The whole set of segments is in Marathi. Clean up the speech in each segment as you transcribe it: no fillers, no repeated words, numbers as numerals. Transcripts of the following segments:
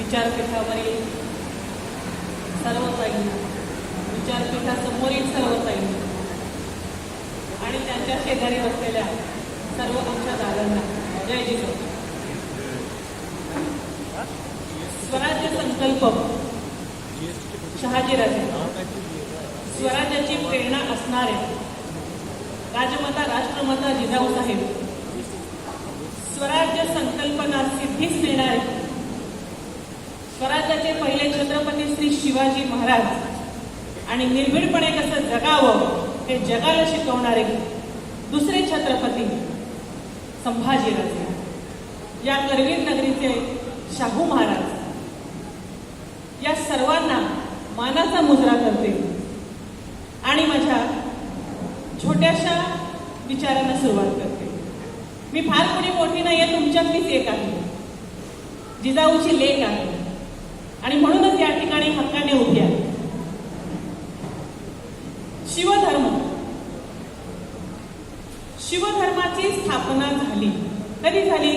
विचारपीठावरील सर्व ताई, विचारपीठासमोरील सर्व ताई आणि त्यांच्या शेजारी बसलेल्या सर्व आमच्या दादांना जय जिजाऊ. स्वराज्य संकल्प शहाजीराजे, स्वराज्याची प्रेरणा असणारे राजमाता राष्ट्रमाता जिजाऊ साहेब, स्वराज्य संकल्पना सिद्धीस नेणारे स्वराज्याचे पहिले छत्रपती श्री शिवाजी महाराज आणि निर्भीडपणे कसं जगावं हे जगाला शिकवणारे दुसरे छत्रपती संभाजीराजे, या करवीर नगरीचे शाहू महाराज, या सर्वांना मानाचा मुजरा करते आणि माझ्या छोट्याशा विचारांना सुरुवात करते. मी फार कोणी मोठी नाहीये, तुमच्यातलीच एक आहे, जिजाऊची लेक आहे आणि म्हणूनच या ठिकाणी हक्काने उभी आहे. शिवधर्माची स्थापना झाली कधी झाली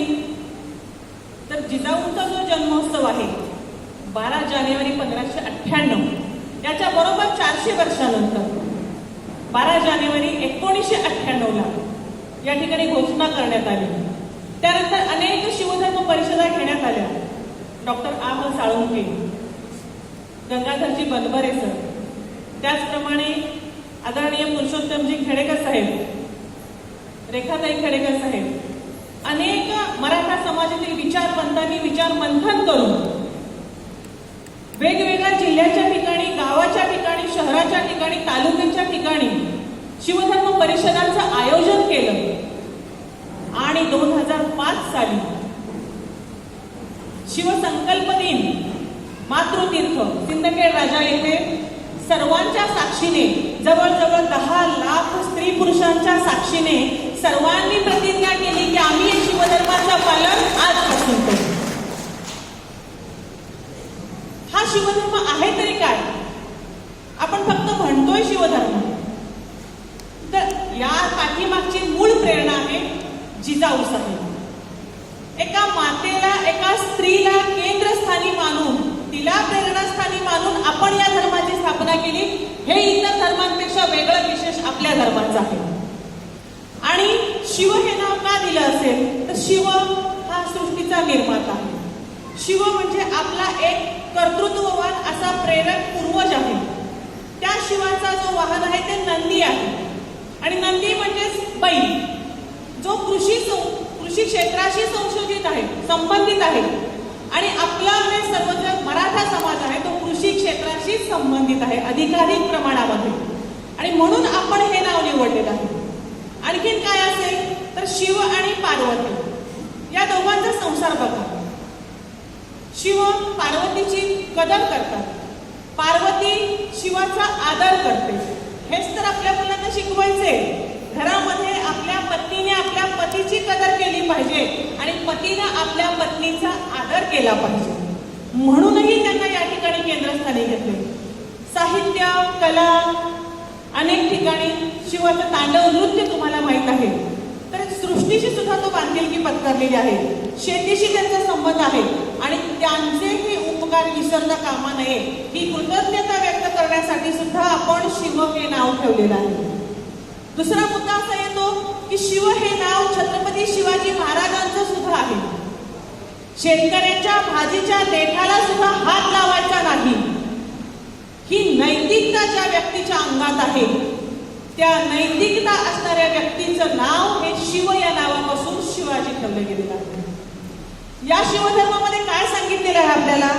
तर जिजाऊंचा जो जन्मोत्सव आहे 12 जानेवारी 1598, याच्या बरोबर 400 वर्षानंतर 12 जानेवारी 1998ला या ठिकाणी घोषणा करण्यात आली. त्यानंतर अनेक शिवधर्म परिषदा घेण्यात आल्या. डॉक्टर आह साळुंखे, गंगाधरजी बनबरे सर, त्याचप्रमाणे आदरणीय पुरुषोत्तमजी खेडेकर साहेब, रेखाताई खेडेकर साहेब, अनेक मराठा समाजातील विचारवंतांनी विचार मंथन करून वेगवेगळ्या जिल्ह्याच्या ठिकाणी, गावाच्या ठिकाणी, शहराच्या ठिकाणी, तालुक्याच्या ठिकाणी शिवधर्म परिषदांचं आयोजन केलं आणि 2005 साली शिवसंकल्प दिन मातृतीर्थ सिंदखेड राजा येथे सर्वांच्या साक्षीने, जवळजवळ 10 लाख स्त्री पुरुषांच्या साक्षीने सर्वांनी प्रतिज्ञा केली की आम्ही शिवधर्माचं पालन आजपासून करू. हा शिवधर्म आहे तरी काय? आपण फक्त म्हणतोय शिवधर्म, तर या पाठीमागची मूळ प्रेरणा आहे जिजाऊ साहेब. एका मातेला, एका स्त्रीला केंद्रस्थानी मानून, तिला प्रेरणास्थानी मानून आपण या धर्माची स्थापना केली. हे इतर धर्मांपेक्षा वेगळं विशेष आपल्या धर्माचं आहे. आणि शिव हे नाव का दिलं असेल तर शिव हा सृष्टीचा निर्माता आहे. शिव म्हणजे आपला एक कर्तृत्ववान असा प्रेरक पूर्वज आहे. त्या शिवाचा जो वाहन आहे ते नंदी आहे आणि नंदी म्हणजेच बैल, जो कृषी क्षेत्राशी संशोधित आहे, संबंधित आहे. आणि आपला हे सर्वत्र मराठा समाज आहे तो कृषी क्षेत्राशी संबंधित आहे अधिकाधिक प्रमाणामध्ये, आणि म्हणून आपण हे नाव निवडलेलं आहे. आणखीन काय असेल तर शिव आणि पार्वती या दोघांचा संसार बघा. शिव पार्वतीची कदर करतात, पार्वती शिवाचा आदर करते. हेच तर आपल्या मुलांना शिकवायचे. घरामध्ये आपल्या पत्नीने आपल्या पतीची कदर केली पाहिजे आणि पतीने आपल्या पत्नीचा आदर केला पाहिजे. म्हणूनही त्यांना या ठिकाणी केंद्रस्थानी घेतले. साहित्य, कला, अनेक ठिकाणी शिवाचं तांडव नृत्य तुम्हाला माहित आहे. तर सृष्टीशी सुद्धा तो बांधिलकी पत्करलेली आहे. शेतीशी त्यांचा संबंध आहे आणि त्यांचे हे उपकार विसरता कामा नये ही कृतज्ञता व्यक्त करण्यासाठी सुद्धा आपण शिव हे नाव ठेवलेलं आहे. दुसरा मुद्दा असा येतो की शिव हे नाव छत्रपती शिवाजी महाराजांचं सुद्धा आहे. शेतकऱ्यांच्या भाजीच्या देठाला सुद्धा हात लावायचा नाही ही नैतिकता ज्या व्यक्तीच्या अंगात आहे, त्या नैतिकता असणाऱ्या व्यक्तीचं नाव हे शिव या नावापासून शिवाजी ठेवलं गेलेलं आहे. या शिवधर्मामध्ये काय सांगितलेलं आहे आपल्याला?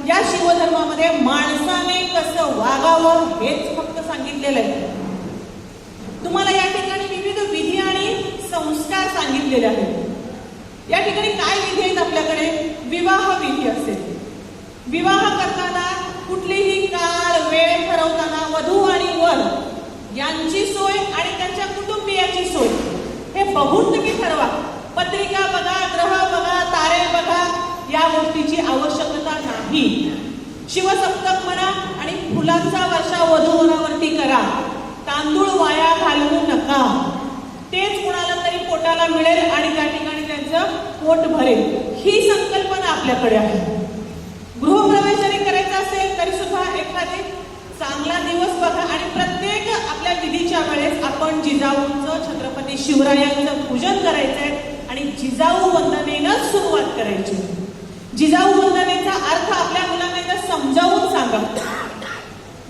या शिवधर्मामध्ये माणसाने कसं वागावं हेच फक्त सांगितलेलं आहे. तुम्हाला या ठिकाणी विविध विधी आणि संस्कार सांगितलेले आहेत. या ठिकाणी काय विधी आहेत आपल्याकडे? विवाह विधी असेल. विवाह करताना कुठलीही काळ वेळ ठरवताना वधू आणि वर यांची सोय आणि त्यांच्या कुटुंबियाची सोय हे बघून तुम्ही ठरवा. पत्रिका बघा, ग्रह बघा, तारे बघा, या गोष्टीची आवश्यकता नाही. शिवसप्तक म्हणा आणि फुलांचा वर्षा वधूवरावरती करा. तांदूळ वाया घालवू नका. तेच कुणाला तरी पोटाला मिळेल आणि त्या ठिकाणी त्यांचं पोट भरेल. ही संकल्पना आपल्याकडे आहे. गृहप्रवेश जरी करायचा असेल तरी सुद्धा एखादी चांगला दिवस बघा आणि प्रत्येक आपल्या विधीच्या वेळेस आपण जिजाऊंचं, छत्रपती शिवरायांचं पूजन करायचंय आणि जिजाऊ वंदनेनं सुरुवात करायची. जिजाऊ वंदनेचा अर्थ आपल्या मुलांना एकदा समजावून सांगा.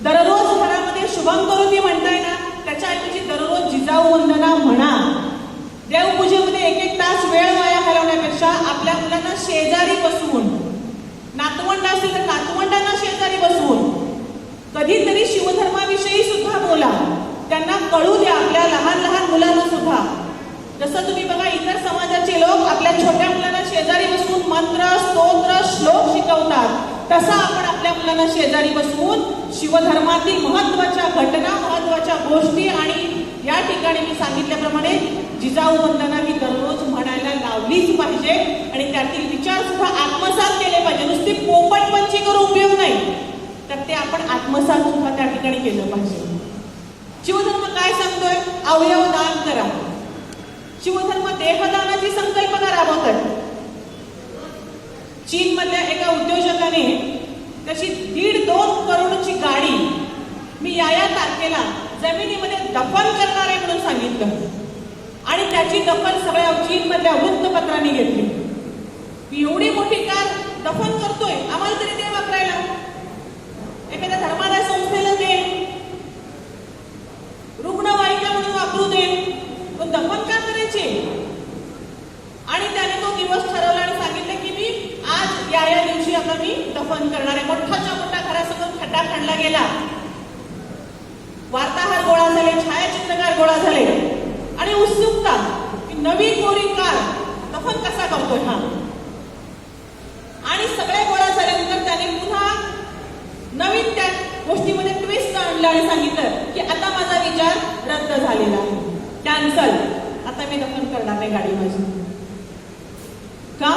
दररोज घरामध्ये शुभंकरोती म्हणताय ना, त्याच्याऐवजी दररोज जिजाऊ वंदना म्हणा. देवपूजेमध्ये एक एक तास वेळ वाया घालवण्यापेक्षा आपल्या मुलांना शेजारी बसवून, नातवंड असेल तर नातवंडांना शेजारी बसवून कधीतरी शिवधर्माविषयी सुद्धा बोला. त्यांना कळू द्या, आपल्या लहान लहान मुलांना सुद्धा. जसं तुम्ही बघा इतर समाजाचे लोक आपल्या छोट्या मुलांना शेजारी बसवून मंत्र, स्तोत्र, श्लोक शिकवतात, तसं आपण आपल्या मुलांना शेजारी बसवून शिवधर्मातील महत्वाच्या घटना, महत्वाच्या गोष्टी आणि या ठिकाणी मी सांगितल्याप्रमाणे जिजाऊ वंदना ही दररोज म्हणायला लावलीच पाहिजे आणि त्यातील विचार सुद्धा आत्मसात केले पाहिजे. नुसती पोपटपंची करून उपयोग नाही, तर ते आपण आत्मसात सुद्धा त्या ठिकाणी केलं पाहिजे. शिवधर्म काय सांगतोय? अवयव दान करा. शिवधर्म देहदानाची संकल्पना राबवतात. चीन मधल्या एका उद्योजकाने तशी 1.5-2 करोडची गाडी मी या तारखेला जमिनीमध्ये दफन करणार आहे म्हणून सांगितलं आणि त्याची दफन सगळ्या चीन मधल्या वृत्तपत्रांनी घेतली. मी एवढी मोठी कार दफन करतोय, आम्हाला तरी ते वापरायला एखाद्या धर्मादाय संस्थेला दे, रुग्णवाहिका म्हणून वापरू दे, पण दफन का करायचे? आणि त्याने तो दिवस ठरवला आणि सांगितलं की मी आज या दिवशी आता मी दफन करणार आहे. मोठाच्या मोठा घरासमोर खड्डा खणला गेला. वार्ताहर गोळा झाले, छायाचित्रकार गोळा झाले आणि उत्सुकता की नवी कोरी कार दफन कसा करतोय हा. आणि सगळे गोळा झाल्यानंतर त्याने पुन्हा नवीन त्या गोष्टीमध्ये ट्विस्ट आणलं आणि सांगितलं की आता माझा विचार रद्द झालेला आहे, कॅन्सल, आता मी दफन करणार नाही गाडी माझी. का?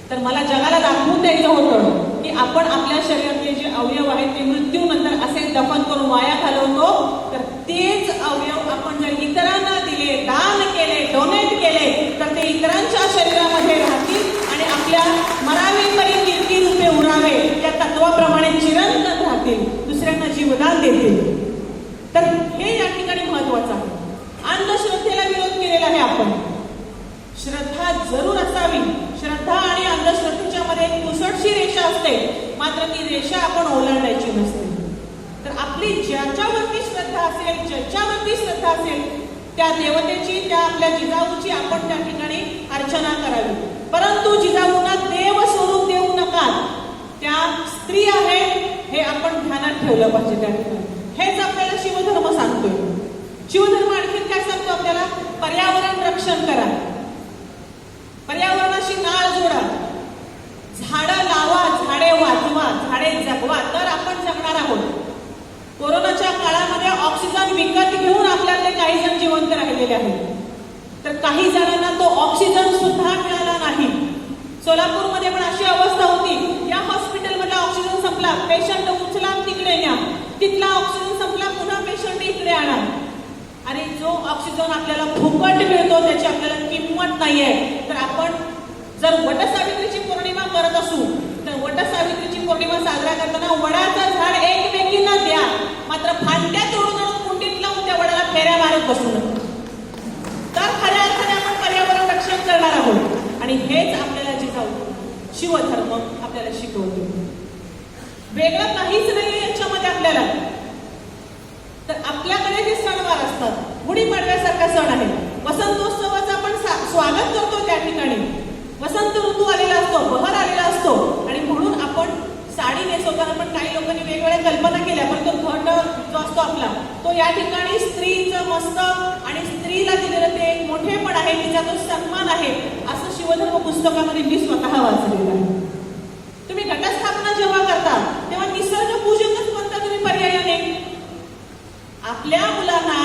तर मला जगाला दाखवून द्यायचं होतं की आपण आपल्या शरीरातले जे अवयव आहेत ते मृत्यूनंतर असे दफन करून वाया घालवतो, तर तेच अवयव आपण जर इतरांना दिले, दान केले, डोनेट केले, तर ते इतरांच्या शरीरामध्ये राहतील आणि आपल्या मरावीपर्यंत इतकी रूपे उरावे त्या तत्वाप्रमाणे चिरंतन राहतील, दुसऱ्यांना जीवदान देतील. तर हे या ठिकाणी महत्वाचं आहे. अंधश्रद्धेला विरोध केलेला आहे आपण. श्रद्धा जरूर असावी. श्रद्धा आणि अंधश्रद्धेच्या मध्ये एक पुसटशी रेषा असते, मात्र ती रेषा आपण ओलांडायची नसते. तर आपली ज्याच्यावरती श्रद्धा असेल, ज्याच्यावरती श्रद्धा असेल, त्या देवतेची, त्या आपल्या जिजाऊची आपण त्या ठिकाणी अर्चना करावी. परंतु जिजाऊंना देव स्वरूप देऊ नका. त्या स्त्री आहे हे आपण ध्यानात ठेवलं पाहिजे त्या ठिकाणी. हेच आपल्याला शिवधर्म सांगतोय. शिवधर्म आणखीन काय सांगतो आपल्याला? पर्यावरण रक्षण करा, पर्यावरणाशी नाळ जोडा, झाडं लावा, झाडे वाचवा, झाडे जगवा, तर आपण जगणार आहोत. कोरोनाच्या काळामध्ये ऑक्सिजन विकत घेऊन आपल्यातले काही जण जिवंत राहिलेले आहेत, तर काही जणांना तो ऑक्सिजन सुद्धा मिळाला नाही. सोलापूरमध्ये पण अशी अवस्था होती, या हॉस्पिटलमधला ऑक्सिजन संपला, पेशंट उचला तिकडे न्या, तिथला ऑक्सिजन संपला, पुन्हा पेशंट इकडे आणा. आणि जो ऑक्सिजन आपल्याला फुकट मिळतो त्याची आपल्याला किंमत नाहीये. तर आपण जर वटसावित्रीची पौर्णिमा करत असू तर वटसावित्रीची पौर्णिमा साजरा करताना वडाचं झाड एकमेकींना द्या, मात्र फांद्या तोडून आणून कुंडीत लावून त्या वडाला फेऱ्या मारत बसू नका. तर खऱ्या अर्थाने आपण पर्यावरण रक्षण करणार आहोत. आणि हेच आपल्याला जिजाऊ शिवधर्म आपल्याला शिकवतो. वेगळं काहीच नाही याच्यामध्ये आपल्याला. तर आपल्याकडे जे सणवार असतात, गुढीपाडव्यासारखा सण आहे, वसंतोत्सवाचं आपण स्वागत करतो त्या ठिकाणी. वसंत ऋतू आलेला असतो, बहर आलेला असतो आणि म्हणून आपण साडी नेसवताना पण काही लोकांनी वेगवेगळ्या कल्पना केल्या, पण तो घट जो असतो आपला तो या ठिकाणी स्त्रीचं मस्तक आणि स्त्रीला दिलेलं ते एक मोठेपण आहे, तिचा तो सन्मान आहे, असं शिवधर्म पुस्तकामध्ये मी स्वतः वाचलेलं आहे. तुम्ही घटस्थापना जेव्हा करता तेव्हा निसर्ग पूजनच म्हणता तुम्ही पर्यायाने. आपल्या मुलांना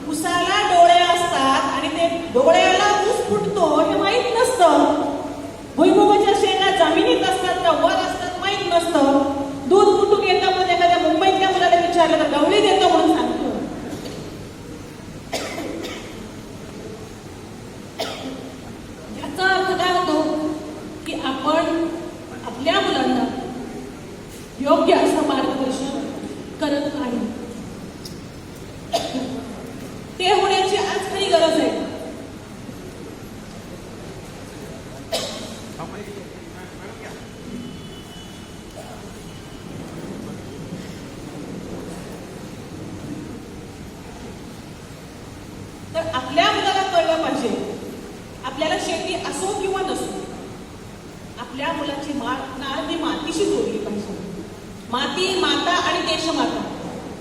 उसाला डोळे असतात आणि ते डोळ्याला ऊस फुटतो हे माहीत नसतं. भुईमुगाच्या शेंगा जमिनीत असतात का वर असतात माहीत नसतं. दूध कुठून येतं पण एखाद्या मुंबईतल्या मुलाला विचारलं तर गवळी देतो म्हणून सांगतो. याचा अर्थ काय होतो की आपण आपल्या मुलांना कळलं पाहिजे, आपल्याला शेती असो किंवा नसो, आपल्या मुलाची नाळ ही मातीशी जोडली पाहिजे. माती, माता आणि देशमाता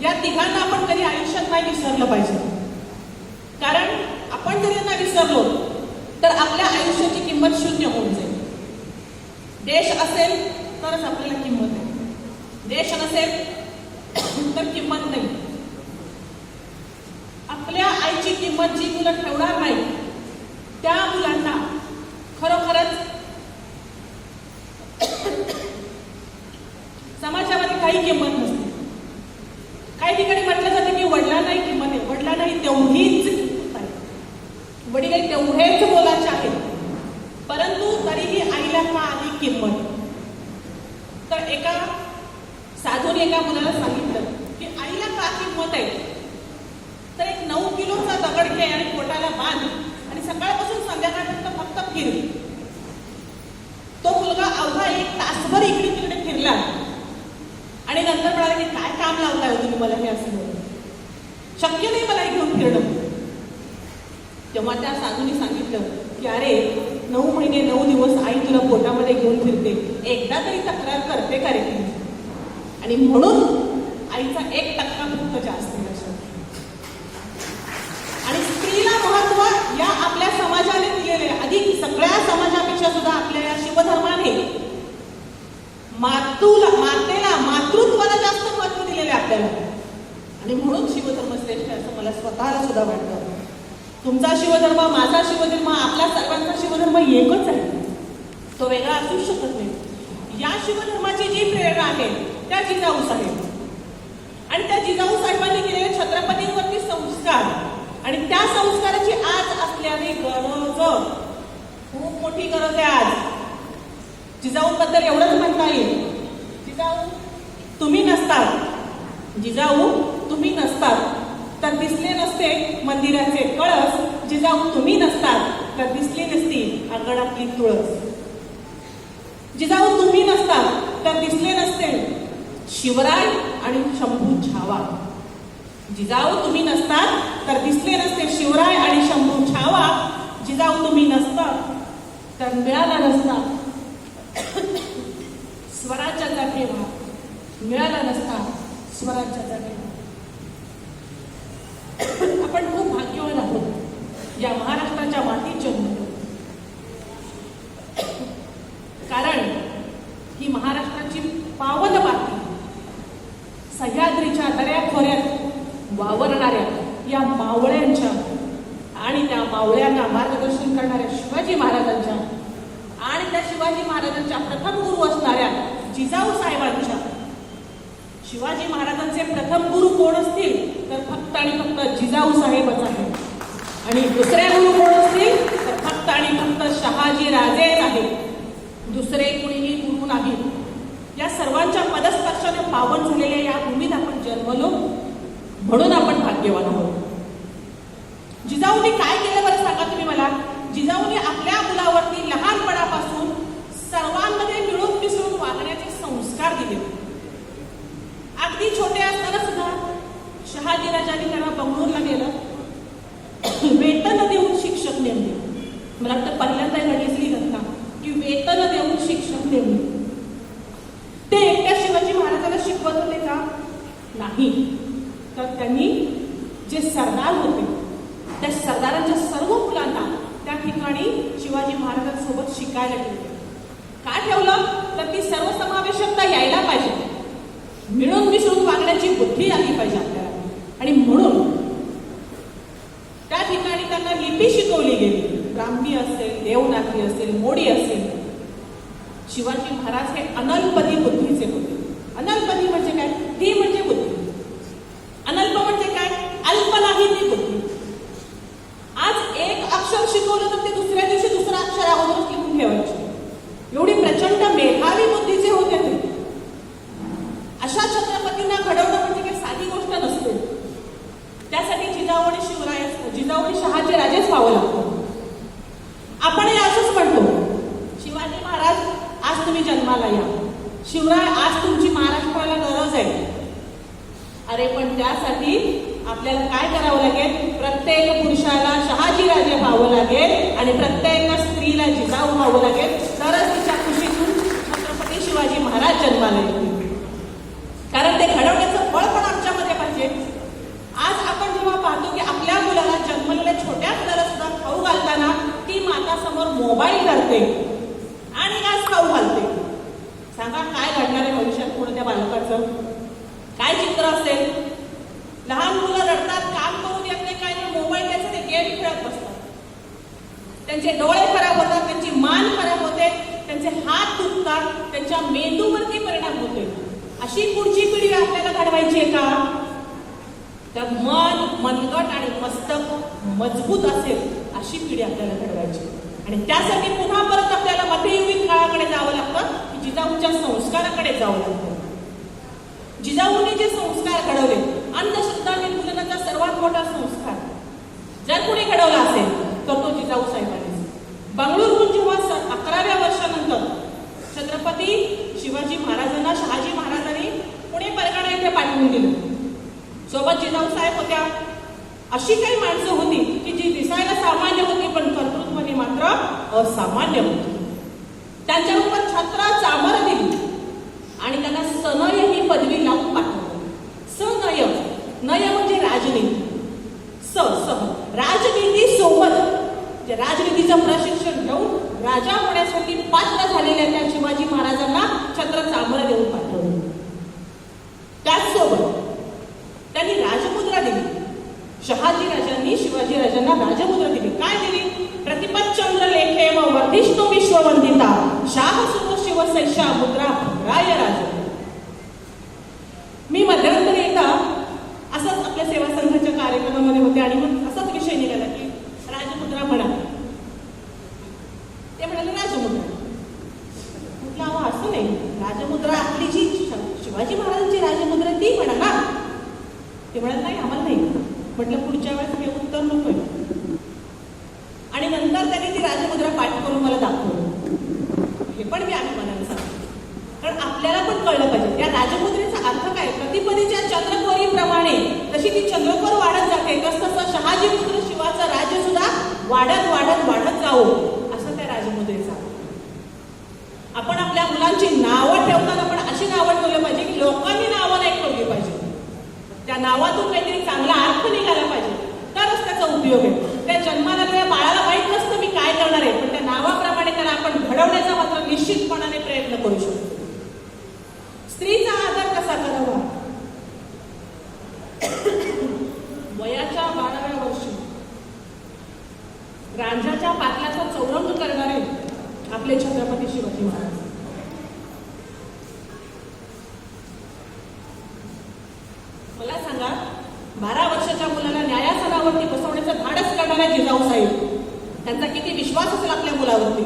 या तिघांना आपण कधी आयुष्यात नाही विसरलं पाहिजे. कारण आपण जर यांना विसरलो तर आपल्या आयुष्याची किंमत शून्य होऊन जाईल. देश असेल तरच आपल्याला किंमत आहे, देश नसेल तर किंमत नाही. आपल्या आईची किंमत जी मुलं ठेवणार नाही त्या मुलांना खरोखरच समाजामध्ये काही किंमत नसते. काही ठिकाणी म्हटलं जातं की वडिलांनाही किंमत आहे, वडिलांनाही तेवढीच किंमत आहे, वडील तेवढेच मोलाचे आहेत, परंतु तरीही आईला का आली किंमत. तर एका साधूने एका मुलाला सांगितलं की आईला का किंमत आहे, तर एक 9 किलोचा दगड घे आणि पोटाला बांध आणि सकाळपासून संध्याकाळपर्यंत फक्त फिर. तो मुलगा अवघा 1 तासभर इकडे तिकडे फिरला आणि नंतर म्हणाला की काय काम लावताय तुम्ही मला हे असं, शक्य नाही मला घेऊन फिरणं. तेव्हा त्या साधूने सांगितलं की अरे 9 महिने 9 दिवस आई तुला पोटामध्ये घेऊन फिरते, एकदा तरी तक्रार करते का रे ती? आणि म्हणून आईचा 1% फक्त जास्त आहे. आणि स्त्रीला महत्व या आपल्या समाजाने दिलेले, अधिक सगळ्या समाजापेक्षा सुद्धा आपल्या या शिवधर्माने मातेला, मातृत्वाला जास्त महत्व दिलेले आपल्याला. आणि म्हणून शिवधर्म श्रेष्ठ असं मला स्वतःला सुद्धा वाटतं. तुमचा शिवधर्म, माझा शिवधर्म, आपल्या सर्वांचा शिवधर्म एकच आहे, तो वेगळा असूच शकत नाही. या शिवधर्माची जी प्रेरणा आहे त्या जिजाऊ साहेब आणि त्या जिजाऊ साहेबांनी केलेले छत्रपतींवरती संस्कार आणि त्या संस्काराची आज असल्याने गरज, खूप मोठी गरज आहे आज. जिजाऊबद्दल एवढंच म्हणता येईल, जिजाऊ तुम्ही नसतात, जिजाऊ तुम्ही नसतात तर दिसले नसते मंदिराचे कळस, जिजाऊ तुम्ही नसतात तर दिसली नसती अंगणातली तुळस. जिजाऊ तुम्ही नसतात तर दिसले नसते शिवराय आणि शंभू छावा. जिजाऊ तुम्ही नसतात तर दिसले नसते शिवराय आणि शंभू छावा. जिजाऊ तुम्ही नसतात तर मिळाला नसता स्वराज्याचा ठेवा, मिळाला नसता स्वराज्याचा ठेवा. आपण खूप भाग्यवान आहोत या महाराष्ट्राच्या मातीत जन्मलो, कारण ही महाराष्ट्राची पावन माती, सह्याद्रीच्या दऱ्याखोऱ्यात वावरणाऱ्या या मावळ्यांच्या आणि त्या मावळ्यांना मार्गदर्शन करणाऱ्या शिवाजी महाराजांच्या आणि त्या शिवाजी महाराजांच्या प्रथम गुरु असणाऱ्या जिजाऊ साहेबांच्या. शिवाजी महाराजांचे प्रथम गुरु कोण असतील तर फक्त आणि फक्त जिजाऊ साहेबच आहे, आणि दुसरे गुरु कोण असतील तर फक्त आणि फक्त शहाजी राजेच आहेत, दुसरे कुणीही गुरु नाही. या सर्वांच्या पदस्पर्शाने पावन झालेल्या या भूमीत आपण जन्मलो, म्हणून आपण भाग्यवान आहोत. जिजाऊने काय केलं बरं सांगा तुम्ही मला. जिजाऊने आपल्या मुलावरती लहानपणापासून सर्वांमध्ये मिळून मिसळून वागण्याचे संस्कार दिले. अगदी छोटे असताना सुद्धा शहाजी राजांनी त्यांना बंगळूरला गेलं, वेतन देऊन शिक्षक नेमले. मला वाटतं पहिल्यांदा घडलीच घटना की वेतन देऊन शिक्षक नेमले. ते एकट्या शिवाजी महाराजांना शिकवत होते का? नाही, तर त्यांनी जे सरदार होते त्या सरदारांच्या सर्व मुलांना त्या ठिकाणी शिवाजी महाराजांसोबत शिकायला ठेवलं. का ठेवलं तर ती सर्वसमावेशकता यायला पाहिजे, मिळून मिसळून वागण्याची बुद्धी आली पाहिजे आपल्याला. आणि म्हणून त्या ठिकाणी त्यांना लिपी शिकवली गेली, ब्राह्मी असेल, देवनागरी असेल, मोडी असेल. शिवाजी महाराज हे अनल्पदी बुद्धीचे होते. अनल्पदी म्हणजे काय? ही म्हणजे बुद्धी. अनल्प म्हणजे काय? अल्प नाही ती बुद्धी. आज एक अक्षर शिकवलं तर ते दुसऱ्या दिवशी दुसरं अक्षर अगोदरच लिहून ठेवायचे, एवढी प्रचंड मेधावी बुद्धीचे होते ते. अशा छत्रपतींना घडवणं म्हणजे काही साधी गोष्ट नसते. त्यासाठी जिजाऊ आणि शिवराय, जिजाऊ आणि शहाजी राजेच व्हावं लागतं. आपणही असंच म्हणतो, शिवाजी महाराज आज तुम्ही जन्माला या, शिवराय आज तुमची महाराष्ट्राला गरज आहे. अरे पण त्यासाठी आपल्याला काय करावं लागेल? प्रत्येक पुरुषाला शहाजी राजे व्हावं आणि प्रत्येक स्त्रीला जिजाऊ व्हावं लागेल, तरच तिच्या खुशीतून छत्रपती शिवाजी महाराज जन्माला येतील. कारण ते घडवण्याचं फळ पण आमच्यामध्ये पाहिजे. आज आपण जेव्हा पाहतो की आपल्या मुलाला जन्मलेल्या छोट्या मुलाला सुद्धा खाऊ घालताना ती माता समोर मोबाईल धरते आणि आज खाऊ घालते. सांगा काय घडणार आहे भविष्यात पुढे त्या बालकाचं? काय चित्र असेल? लहान मुलं रडतात, काम करू देत नाही, काय नाही, मोबाईल द्यायचं, ते गेम खेळत बसतात. त्यांचे डोळे खराब होतात, त्यांची मान खराब होते, त्यांचे हात दुखतात, त्यांच्या मेंदूवरती परिणाम होते. अशी पुढची पिढी आपल्याला घडवायची आहे का? तर मन, मनगट आणि मस्तक मजबूत असेल अशी पिढी आपल्याला घडवायची. आणि त्यासाठी पुन्हा परत आपल्याला मध्ययुगीन काळाकडे जावं लागतं, की जिजाऊच्या संस्काराकडे जावं लागतं. जिजाऊने जे संस्कार घडवले, अंधश्रद्धा निर्मूलनाचा सर्वात मोठा संस्कार जर कोणी घडवला असेल तर तो जिजाऊ साहेबांनी. बंगळुरूहून जेव्हा 11व्या वर्षानंतर छत्रपती शिवाजी महाराजांना शहाजी महाराजांनी पुणे परगणा येथे पाठवून दिलं. सोबत जिजाऊ साहेब होत्या. अशी काही माणसं होती की जी दिसायला सामान्य होती पण कर्तृत्वाने मात्र असामान्य होती. त्यांच्याबरोबर छत्र चामर दिली आणि त्यांना सनय ही पदवी लावून पाठवली. सनय, नय म्हणजे राजनीती, राजनीती सोबत राजनीतीचं प्रशिक्षण घेऊन राजा होण्यासाठी पात्र झालेल्या त्या शिवाजी महाराजांना छत्र चामर देऊन पाठवले. त्याचसोबत त्यांनी राजमुद्रा दिली. शहाजी राजांनी शिवाजी राजांना राजमुद्रा दिली. काय दिली? प्रतिपच्चंद्र लेखे व वर्धिष्णू विश्ववंदिता शाह सुर शिवसैषा मुद्रा भद्राय राज. मी मध्यंतरी एकदा असंच आपल्या सेवा संघाच्या कार्यक्रमामध्ये होते आणि मग असाच विषय निघाला की राजमुद्रा म्हणा. ते म्हणाले राजमुद्रा. म्हटलं अहो असं नाही, राजमुद्रा आपली जी शिवाजी महाराजांची राजमुद्रा ती म्हणा ना. ते म्हणत नाही आम्हाला नाही. म्हटलं पुढच्या वेळेस हे उत्तर नकोय. आणि नंतर त्यांनी ती राजमुद्रा पाठ करून मला दाखवलं. हे पण मी अभिमानाने सांगतो, कारण आपल्याला पण कळलं पाहिजे त्या राजमुद्रेचा अर्थ काय. प्रतिपदीच्या चंद्रकोरीप्रमाणे जशी ती चंद्रकोर वाढत जाते तसं शहाजी पुत्र शिवाचं राज्य सुद्धा वाढत वाढत वाढत जावो असं त्या राजमुद्रेचा. आपण आपल्या मुलांची नावं ठेवताना पण अशी नावं ठेवली पाहिजे की लोकांनी नावं नाही ठेवली पाहिजे. त्या नावातून काहीतरी चांगला अर्थ निघाला पाहिजे, तरच त्याचा उपयोग आहे. त्या जन्माला आलेल्या बाळाला माहीत नसतं मी काय करणार आहे, पण त्या नावाप्रमाणे त्याला आपण घडवण्याचा मात्र निश्चितपणाने प्रयत्न करू शकतो. स्त्रीचा आदर कसा करावा? वयाच्या 12व्या वर्षी रांझाच्या पाटलाचा चौरंग करणारे आपले छत्रपती शिवाजी महाराज. मला सांगा, 12 वर्षाच्या मुलाला न्यायासनावरती बसवण्याचं धाडस करणारे जिजाऊ साहेब, त्यांचा किती विश्वास असेल आपल्या मुलावरती.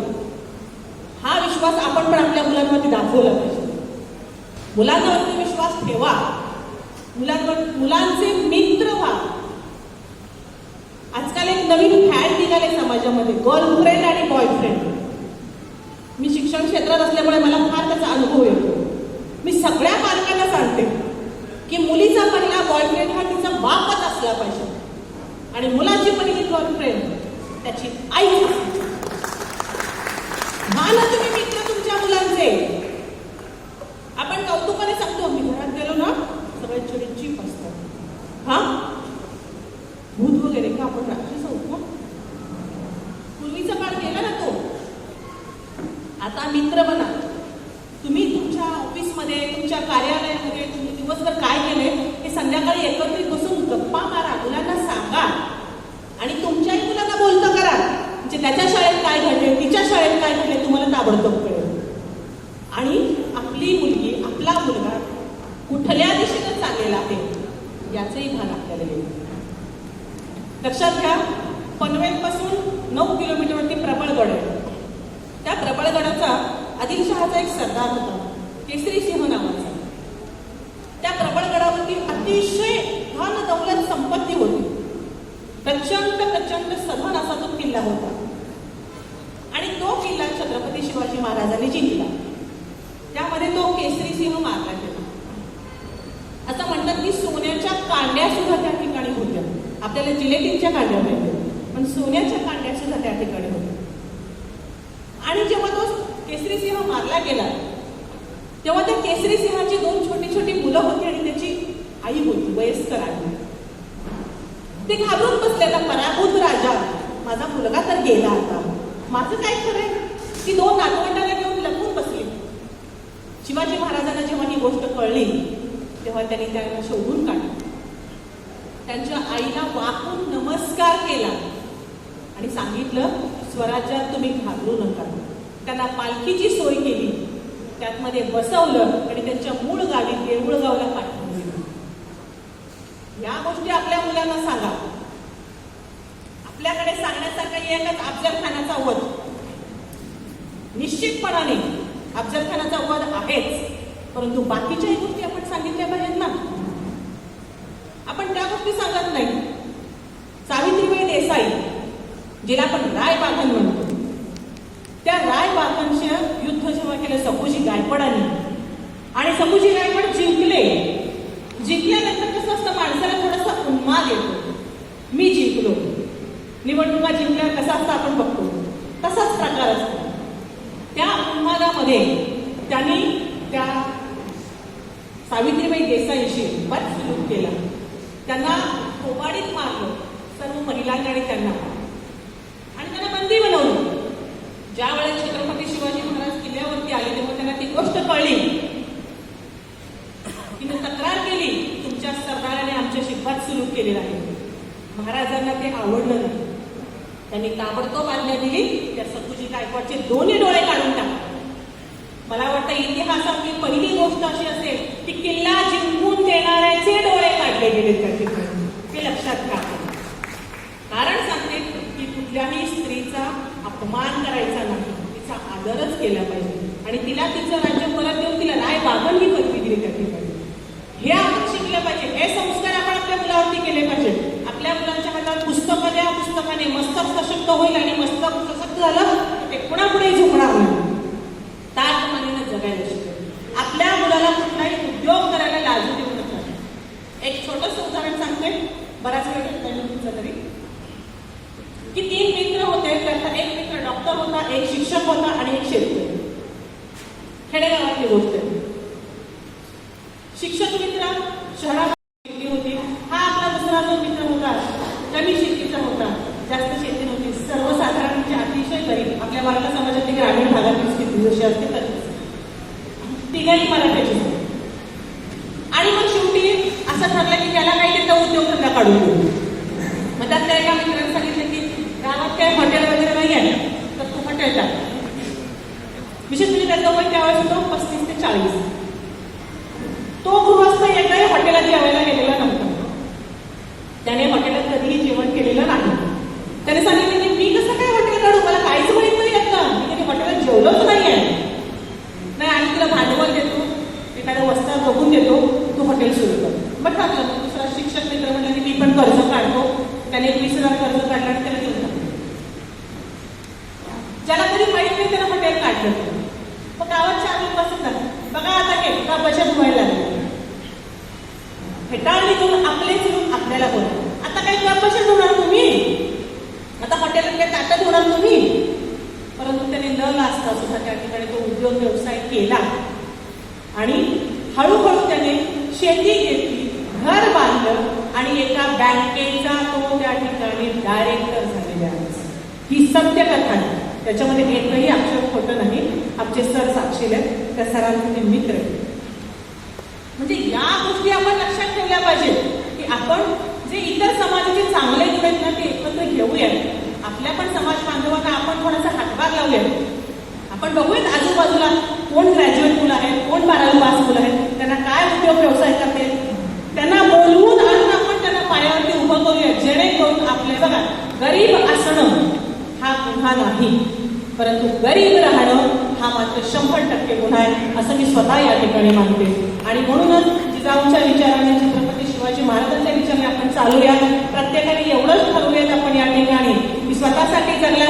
हा विश्वास आपण पण आपल्या मुलांवरती दाखवला पाहिजे. मुलांवरती विश्वास ठेवा, मुलांचे मित्र व्हा. आजकाल एक नवीन फॅड निघाले समाजामध्ये, गर्लफ्रेंड आणि बॉयफ्रेंड. मी शिक्षण क्षेत्रात असल्यामुळे मला फार त्याचा अनुभव येतो. मी सगळ्या पालकांना सांगते की मुलीचा पहिला बॉयफ्रेंड हा तिचा बापच असला पाहिजे आणि मुलाची पहिली गर्लफ्रेंड त्याची आई असली. मान तुम्ही मित्र तुमच्या मुलांचे. आपण कौतुकाने सांगतो, मी घरात गेलो ना सगळे चिडचिप असतात. हा भूत वगैरे का आपण राक्षस आहोत ना? पूर्वीचा काळ गेला ना तो. आता मित्र बना. तुम्ही तुमच्या ऑफिसमध्ये, तुमच्या कार्यालयामध्ये तुम्ही दिवसभर काय केले हे संध्याकाळी एकत्रित बसून गप्पा मारा, मुलांना सांगा आणि तुमच्याही मुलांना बोलतं करा. म्हणजे त्याच्या शाळेत काय घडले, तिच्या शाळेत काय घडले तुम्हाला ताबडतोब कळेल. आणि आपली मुलगी, आपला मुलगा कुठल्या दिशेने चाललेला आहे याचंही भान आपल्याला येईल. लक्षात घ्या, पनवेलपासून 9 किलोमीटरवरती प्रबळगड आहे. त्या प्रबळगडाचा आदिलशहाचा एक सरदार होता, केसरी सिंह नावाचा. त्या प्रबळगडावरती अतिशय धन दौलत संपत्ती होती. प्रचंड सधन असा तो किल्ला होता आणि तो किल्ला छत्रपती शिवाजी महाराजांनी जिंकला. त्यामध्ये तो केसरी सिंह मारला गेला. असं म्हणतात की सोन्याच्या कांड्या सुद्धा त्या ठिकाणी होत्या. आपल्याला जिलेटिनच्या कांड्या मिळतात, पण सोन्याच्या कांड्या सुद्धा त्या ठिकाणी होते. आणि जेव्हा तो केसरी सिंह मारला गेला तेव्हा त्या केसरी सिंहाची 2 छोटी छोटी मुलं होती आणि त्याची आई होती, वयस्कर आई. ते घाबरून बसले, आता पराभूत राजा, माझा मुलगा तर गेला, आता माझं काय खरंय. ती 2 नातवंडाला घेऊन लपून बसली. शिवाजी महाराजांना जेव्हा ही गोष्ट कळली तेव्हा त्यांनी त्यांना शोधून काढलं. त्यांच्या आईला वाकून नमस्कार केला आणि सांगितलं, स्वराज्यात तुम्ही घाबरू नका. त्यांना पालखीची सोय केली, त्यातमध्ये बसवलं आणि त्यांच्या मूळ गावी देऊळगावला पाठवून दिलं. या गोष्टी आपल्या मुलांना सांगा. आपल्याकडे सांगण्यासारखा एकच अफजल खानाचा वध. निश्चितपणाने अफजल खानाचा वध आहेच, परंतु बाकीच्याही गोष्टी आपण सांगितल्या पाहिजेत ना. आपण त्या गोष्टी सांगत नाही. सावित्रीबाई देसाई, जिला आपण रायबागन म्हणतो, त्या रायबागांच्या युद्ध जेव्हा केलं सपूजी गायकवाडांनी आणि सपूजी गायकवाड जिंकल्यानंतर कसं असतं, माणसाला थोडासा उन्माद येतो. मी जिंकलो, निवडणुका जिंकल्या कसा असता आपण बघतो, तसाच प्रकार असतो. त्या उन्मादामध्ये त्यांनी त्या सावित्रीबाई देसाईंशी बद सुलूक केला. त्यांना कोबाडीत मारलं सर्व महिलांना आणि त्यांना बंदी बनवलं. ज्या वेळेस छत्रपती शिवाजी महाराज किल्ल्यावरती आले तेव्हा त्यांना ती गोष्ट कळली. तिने तक्रार केली, तुमच्या सरदाराने आमच्याशी बद सुलूक केलेला आहे. महाराजांना ते आवडलं नाही. त्यांनी ताबडतोब आज्ञा दिली, त्या सपूजी गायकवाडचे 2 डोळे काढून टाकले. मला वाटतं इतिहासातली पहिली गोष्ट अशी असेल की किल्ला जिंकून देणाऱ्याचे डोळे काढले गेले त्या ठिकाणी. ते लक्षात घ्या. कारण सांगते की कुठल्याही स्त्रीचा अपमान करायचा नाही, तिचा आदरच केला पाहिजे आणि तिला तिचं राज्य परत देऊन तिला रायबागन ही पदवी दिली त्या ठिकाणी. हे आपण शिकलं पाहिजे. हे संस्कार आपण आपल्या मुलावरती केले पाहिजे. आपल्या मुलांच्या हातात पुस्तकं द्या, पुस्तकाने मस्तक सशक्त होईल आणि मस्तक सशक्त झालं ते कुणापुढे झुकणार नाही. ताकदीने जगायला शिकवलं. आपल्या मुलाला कुठलाही उद्योग करायला लाजू देऊ नका. एक छोटंसं उदाहरण सांगते, बराच वेळ तुमचा तरी, की 3 मित्र होते. त्यातला एक मित्र डॉक्टर होता, एक शिक्षक होता आणि एक शेतकरी. खेडेगावातली गोष्ट आहे. शिक्षक मित्र शहरात शिकली होती. हा आपला दुसरा जो मित्र होता कमी शेतीचा होता, जास्त शेती नव्हती, सर्वसाधारण म्हणजे अतिशय गरीब. आपल्या भारत समाजातली ग्रामीण भागातील स्थिती जशी असते तशी तिघाही मराठ्याची. आणि मग शेवटी असं ठरलं की त्याला काही त्याचा उद्योगधंदा काढून देऊ. मग त्यातल्या एका मित्राने सांगितलं की गावात काय हॉटेल वगैरे नाही आहे तर तू हॉटेल टाक. विशेष म्हणजे त्याचा वय त्यावेळेस होतो 35 ते 40. तो गृहस्थ एकदाही हॉटेलात जेवायला गेलेला नव्हता. त्याने हॉटेलात कधीही जेवण केलेलं नाही. त्याने सांगितलं की मी कसं काय हॉटेल काढू, मला काहीच माहित नाही आता, मी कधी हॉटेलात जेवलोच नाही आहे. नाही, आणि तुला भांडवल देतो, एखादा वस्ता बघून देतो, तू हॉटेल सुरू कर. बट टाकलं. दुसरा शिक्षक मित्र म्हणलं की मी पण कर्ज काढतो. त्याने 20,000 कर्ज काढलं आणि त्याला देऊन टाकलं. ज्याला तरी माहित नाही त्याला हॉटेल काढलं. मग गावात 4 लोक बसतात, बघा आता हे का बचत व्हायला लागली. हेटाळणी करून आपलेच लोक आपल्याला बोलतात. आता काही का बचत होणार तुम्ही, आता हॉटेलात काय ताटत होणार तुम्ही. परंतु त्याने न लाजता सुद्धा त्या ठिकाणी तो उद्योग व्यवसाय केला आणि हळूहळू त्याने शेती घेतली, घर बांधलं आणि एका बँकेचा तो त्या ठिकाणी डायरेक्टर झालेला आहे. ही सत्य कथा आहे. त्याच्यामध्ये एकही अक्षर खोटं नाही. आमचे सर साक्षील आहेत, त्या सरांचे मित्र आहेत. म्हणजे या गोष्टी आपण लक्षात ठेवल्या पाहिजे की आपण जे इतर समाजाचे चांगले गुण आहेत ना ते एकत्र घेऊयात. आपल्या पण समाज बांधवांना आपण थोडासा हातभार लावूयात. आपण बघूयात आजूबाजूला कोण ग्रॅज्युएट मुलं आहेत, कोण 12वी पास मुलं आहेत, त्यांना काय उद्योग व्यवसाय करते, त्यांना बोलवून आणून आपण त्यांना पायावरती उभं करूया. जेणेकरून आपले बघा, गरीब असणं हा गुन्हा नाही, परंतु गरीब राहणं हा मात्र 100% गुन्हा आहे असं मी स्वतः या ठिकाणी मानते. आणि म्हणूनच जिजाऊंच्या विचाराने, छत्रपती शिवाजी महाराजांच्या विचाराने आपण चालूया. प्रत्येकाने एवढंच ठरवूयात आपण या ठिकाणी की स्वतःसाठी जगला